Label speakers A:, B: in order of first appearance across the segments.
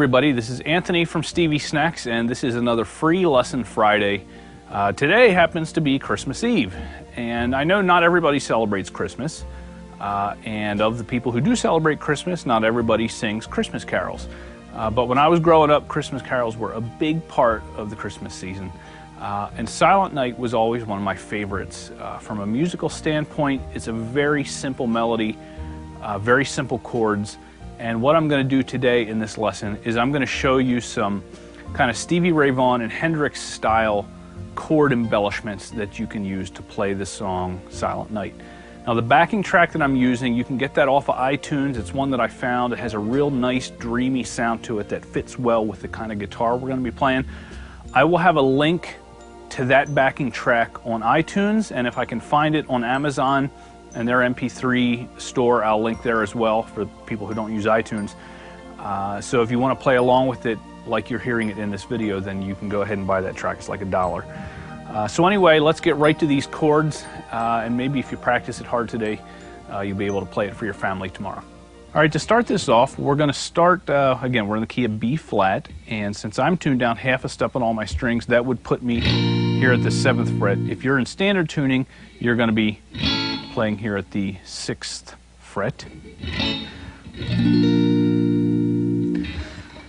A: everybody, this is Anthony from Stevie Snacks, and this is another free lesson Friday. Today happens to be Christmas Eve, and I know not everybody celebrates Christmas, and of the people who do celebrate Christmas, not everybody sings Christmas carols. But when I was growing up, Christmas carols were a big part of the Christmas season, and Silent Night was always one of my favorites. From a musical standpoint, it's a very simple melody, very simple chords. And what I'm going to do today in this lesson is I'm going to show you some kind of Stevie Ray Vaughan and Hendrix style chord embellishments that you can use to play the song Silent Night. Now the backing track that I'm using, you can get that off of iTunes. It's one that I found. It has a real nice dreamy sound to it that fits well with the kind of guitar we're going to be playing. I will have a link to that backing track on iTunes, and if I can find it on Amazon and their MP3 store, I'll link there as well for people who don't use iTunes. So if you want to play along with it like you're hearing it in this video, then you can go ahead and buy that track. It's like $1. So anyway, let's get right to these chords, and maybe if you practice it hard today, you'll be able to play it for your family tomorrow. All right, to start this off, we're going to start, again, we're in the key of B flat, and since I'm tuned down half a step on all my strings, that would put me here at the 7th fret. If you're in standard tuning, you're going to be playing here at the 6th fret.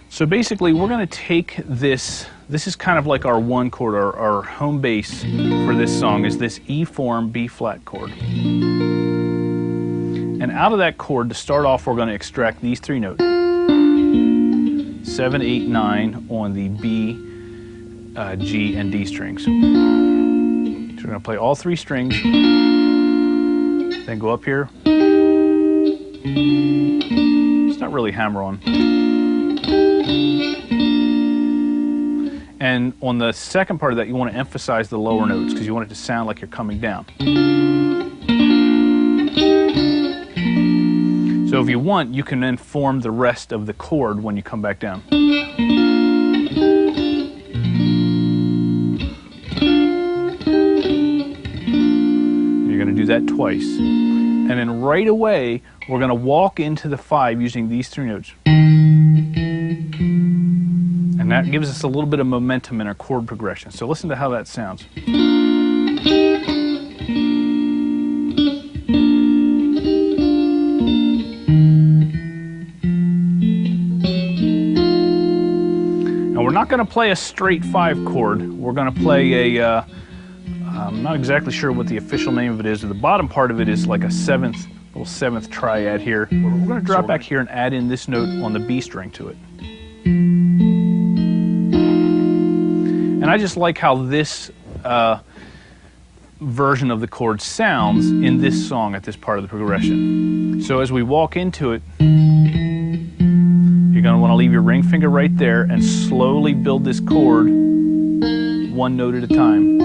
A: So basically we're going to take this is kind of like our one chord, our home base for this song is this E form B flat chord. And out of that chord, to start off, we're going to extract these three notes. 7, 8, 9 on the B, G, and D strings. So we're going to play all three strings. Then go up here. It's not really hammer on. And on the second part of that, you want to emphasize the lower notes because you want it to sound like you're coming down. So if you want, you can then form the rest of the chord when you come back down. You're going to do that twice. And then right away, we're going to walk into the 5 using these three notes. And that gives us a little bit of momentum in our chord progression. So listen to how that sounds. Now we're not going to play a straight 5 chord. We're going to play a I'm not exactly sure what the official name of it is. The bottom part of it is like a little 7th triad here. We're going to drop back here and add in this note on the B string to it. And I just like how this version of the chord sounds in this song at this part of the progression. So as we walk into it, you're going to want to leave your ring finger right there and slowly build this chord one note at a time.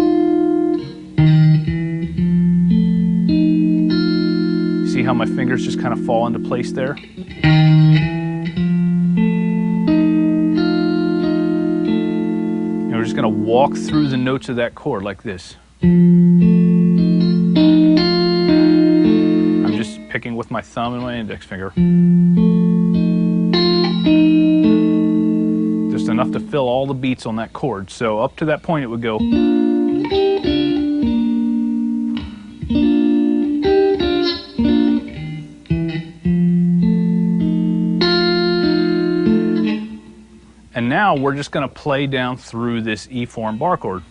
A: See how my fingers just kind of fall into place there? And we're just going to walk through the notes of that chord like this. I'm just picking with my thumb and my index finger. Just enough to fill all the beats on that chord. So up to that point it would go. And now we're just going to play down through this E form bar chord.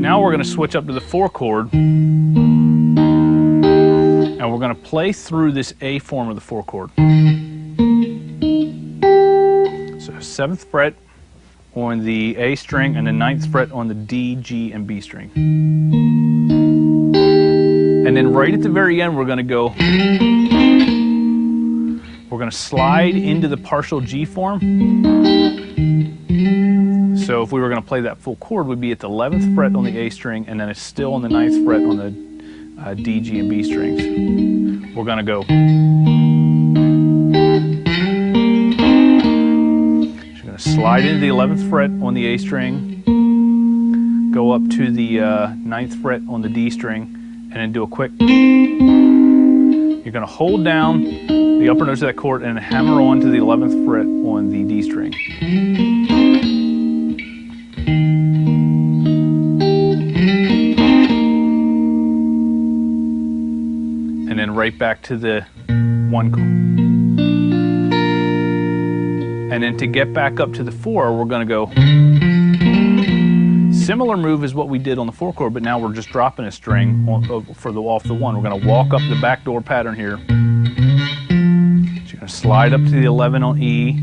A: Now we're going to switch up to the 4 chord, and we're going to play through this A form of the 4 chord. So 7th fret on the A string and the 9th fret on the D, G, and B string. And then right at the very end we're going to go. We're going to slide into the partial G form. So if we were going to play that full chord, we'd be at the 11th fret on the A string, and then it's still on the 9th fret on the D, G, and B strings. We're going to go. So you're going to slide into the 11th fret on the A string, go up to the 9th fret on the D string, and then do a quick. You're going to hold down the upper notes of that chord, and hammer on to the 11th fret on the D string. And then right back to the 1 chord. And then to get back up to the 4, we're going to go similar move as what we did on the 4 chord, but now we're just dropping a string off the 1. We're going to walk up the backdoor pattern here. So you're going to slide up to the 11 on E,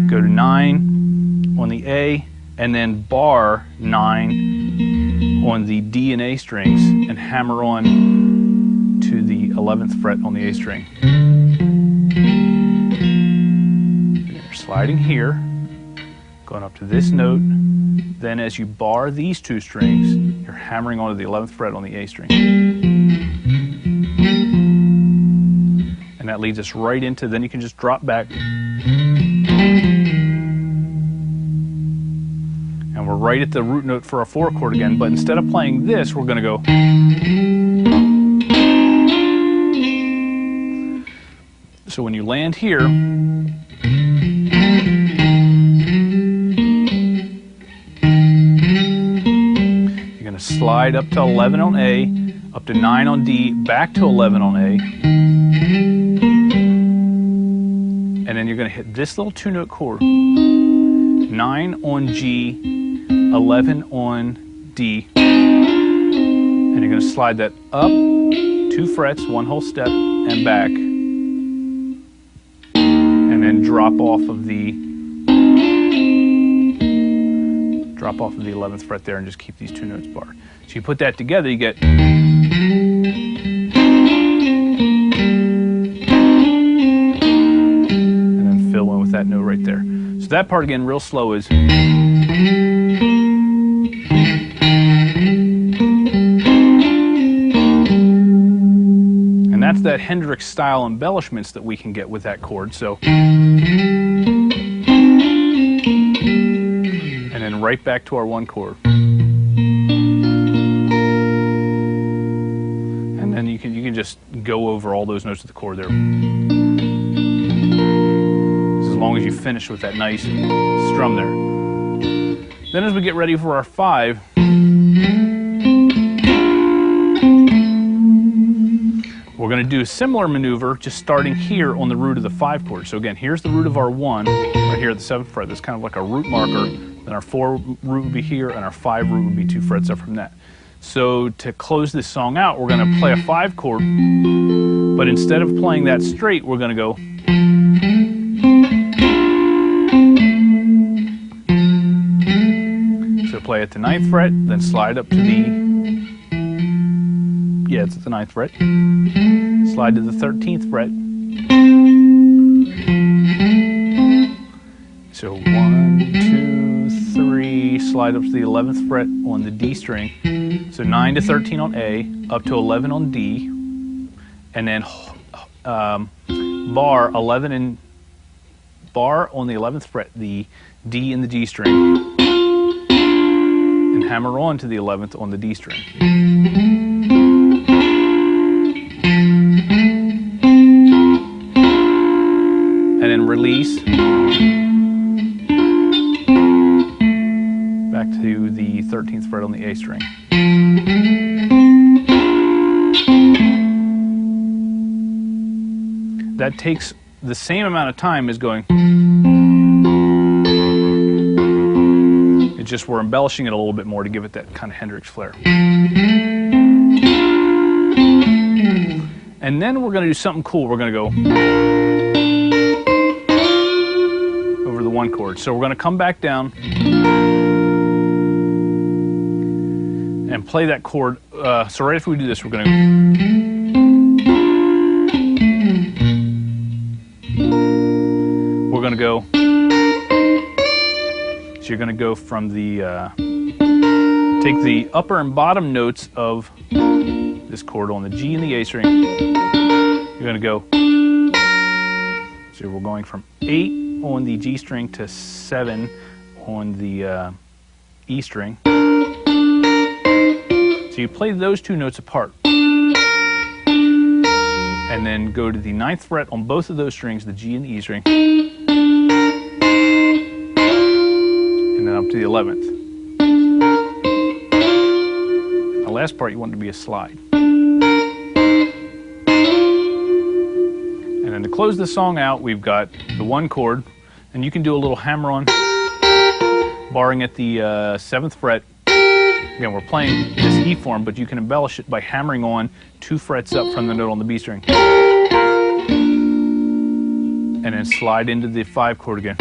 A: go to 9 on the A, and then bar 9 on the D and A strings, and hammer on to the 11th fret on the A string. You're sliding here, going up to this note. Then as you bar these 2 strings, you're hammering onto the 11th fret on the A string. And that leads us right into, then you can just drop back. And we're right at the root note for our 4 chord again, but instead of playing this, we're going to go. So when you land here, slide up to 11 on A, up to 9 on D, back to 11 on A. And then you're going to hit this little 2-note chord. 9 on G, 11 on D. And you're going to slide that up 2 frets, 1 whole step, and back. And then drop off of the 11th fret there and just keep these 2 notes barred. So you put that together, you get. And then fill in with that note right there. So that part again, real slow, is. And that's that Hendrix style embellishments that we can get with that chord. So. And then right back to our 1 chord. And then you can just go over all those notes of the chord there. As long as you finish with that nice strum there. Then as we get ready for our 5, we're going to do a similar maneuver, just starting here on the root of the 5 chord. So again, here's the root of our 1, right here at the 7th fret. That's kind of like a root marker. Then our 4 root would be here, and our 5 root would be 2 frets up from that. So to close this song out, we're going to play a 5 chord, but instead of playing that straight, we're going to go. So play at the 9th fret, then slide up to the, it's at the 9th fret, slide to the 13th fret. So 1, 2, 3, slide up to the 11th fret on the D string. So 9 to 13 on A, up to 11 on D, and then bar 11 and bar on the 11th fret, the D and the G string, and hammer on to the 11th on the D string. And then release. Back to the 13th fret on the A string. That takes the same amount of time as going. It's just we're embellishing it a little bit more to give it that kind of Hendrix flair. And then we're going to do something cool. We're going to go over the 1 chord. So we're going to come back down and play that chord. So right after we do this, we're going to go. So you're going to go from the take the upper and bottom notes of this chord on the G and the A string. You're going to go. So we're going from 8 on the G string to 7 on the E string. So you play those 2 notes apart. and then go to the 9th fret on both of those strings, the G and the E string, and then up to the 11th. The last part you want it to be a slide. And then to close the song out, we've got the 1 chord, and you can do a little hammer-on, barring at the 7th fret. Again, we're playing this E form, but you can embellish it by hammering on 2 frets up from the note on the B string. And then slide into the 5 chord again.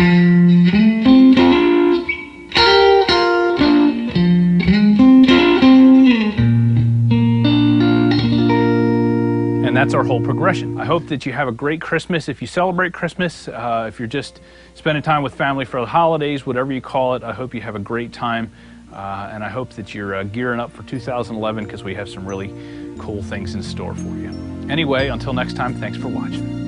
A: And that's our whole progression. I hope that you have a great Christmas. If you celebrate Christmas, if you're just spending time with family for the holidays, whatever you call it, I hope you have a great time. And I hope that you're gearing up for 2011 because we have some really cool things in store for you. Anyway, until next time, thanks for watching.